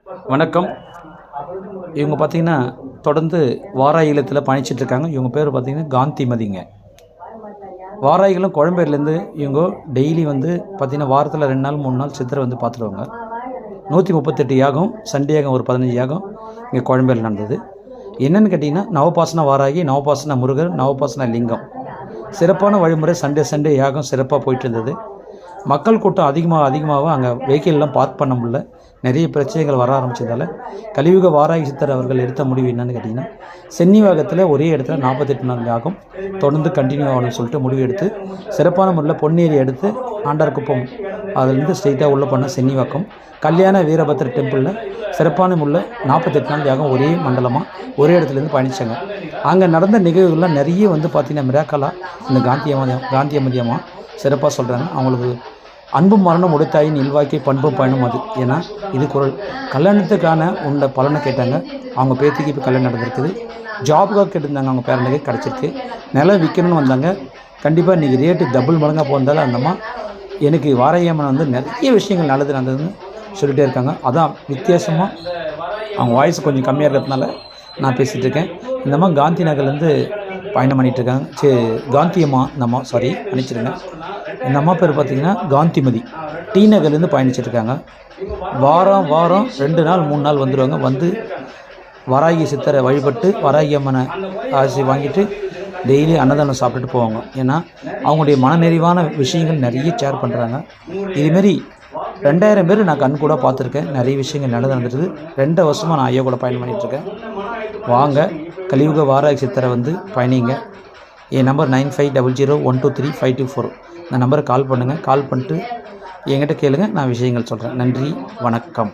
வணக்கம். இவங்க பார்த்தீங்கன்னா தொடர்ந்து வாராகி இல்லத்தில் பயணிச்சிட்ருக்காங்க. இவங்க பேர் பார்த்தீங்கன்னா காந்திமதிங்க. வாராகிகளும் கோயம்பேடுலேருந்து இவங்க டெய்லி வந்து பார்த்திங்கன்னா வாரத்தில் 2 நாள் 3 நாள் சித்திரை வந்து பார்த்துருவாங்க. 138 யாகம், சண்டே யாகம் ஒரு 15 யாகம் இங்கே கோயம்பேடில் நடந்தது. என்னென்னு கேட்டிங்கன்னா நவபாசன வாராகி, நவபாசன முருகர், நவபாசன லிங்கம் சிறப்பான வழிமுறை. சண்டே யாகம் சிறப்பாக போயிட்டு இருந்தது. மக்கள் கூட்டம் அதிகமாக அங்கே வெஹிக்கிள்லாம் பார்க் பண்ண முடியல. நிறைய பிரச்சனைகள் வர ஆரம்பித்ததால் கலியுக வாராகி சித்தர் அவர்கள் எடுத்த முடிவு என்னென்னு கேட்டிங்கன்னா சென்னிவாகத்தில் ஒரே இடத்துல 48 நாள் யாகம் தொடர்ந்து கண்டினியூ ஆகணும்னு சொல்லிட்டு முடிவு எடுத்து சிறப்பான முறையில் பொன்னேரி எடுத்து ஆண்டார்குப்பம் அதுலேருந்து ஸ்ட்ரெயிட்டாக உள்ளே பண்ண சென்னிவாக்கம் கல்யாண வீரபத்திர டெம்பிளில் சிறப்பான முறையில் 48 நாள் யாகம் ஒரே மண்டலமாக ஒரே இடத்துலேருந்து பயணித்தாங்க. அங்கே நடந்த நிகழ்வுகள்லாம் நிறைய வந்து பார்த்திங்கன்னா மிராக்கலாக இந்த காந்தியமதி அம்மா சிறப்பாக சொல்கிறாங்க. அவங்களுக்கு அன்பும் மரணம் உடைத்தாயின் இல்வாக்கை பண்பும் பயனும் அது. ஏன்னா இது குரல் கல்யாணத்துக்கான உண்ட பலனை கேட்டாங்க. அவங்க பேத்திக்கு இப்போ கல்யாணம் நடந்திருக்குது. ஜாபுக்காக கேட்டிருந்தாங்க, அவங்க பேரனுக்கு கிடச்சிருக்கு. நிலம் விற்கணும்னு வந்தாங்க. கண்டிப்பாக இன்றைக்கி ரேட்டு டபுள் மடங்காக போகிறதால அந்தம்மா எனக்கு வாராகியம்மன் வந்து நிறைய விஷயங்கள் நல்லது நடந்ததுன்னு சொல்லிகிட்டே இருக்காங்க. அதான் வித்தியாசமாக அவங்க வாய்ஸ் கொஞ்சம் கம்மியாக இருக்கிறதுனால நான் பேசிகிட்டு இருக்கேன். இந்தம்மா காந்தி நகர்லேருந்து பயணம் பண்ணிகிட்ருக்காங்க. காந்தி அம்மா இந்த அம்மா மன்னிச்சிருங்க. இந்த அம்மா பேர் பார்த்திங்கன்னா காந்திமதி. டி நகர்லேருந்து பயணிச்சிட்ருக்காங்க. வாரம் 2 நாள் 3 நாள் வந்துடுவாங்க. வந்து வாராகி சித்தரை வழிபட்டு வாராகி அம்மனை ஆசி வாங்கிட்டு டெய்லி அன்னதானம் சாப்பிட்டுட்டு போவாங்க. ஏன்னா அவங்களுடைய மனநிறைவான விஷயங்கள் நிறைய ஷேர் பண்ணுறாங்க. இதுமாரி 2000 பேர் நான் கண் கூட பார்த்துருக்கேன். நிறைய விஷயங்கள் நடந்துருக்குது. 2 வருஷமாக நான் ஐயா கூட பயணம் பண்ணிகிட்ருக்கேன். வாங்க கலியுக வாராகி சித்தரை வந்து பயணிங்க. என் நம்பர் 9500123524. இந்த நம்பரை கால் பண்ணுங்கள். கால் பண்ணிட்டு என்கிட்ட கேளுங்க, நான் விஷயங்கள் சொல்கிறேன். நன்றி, வணக்கம்.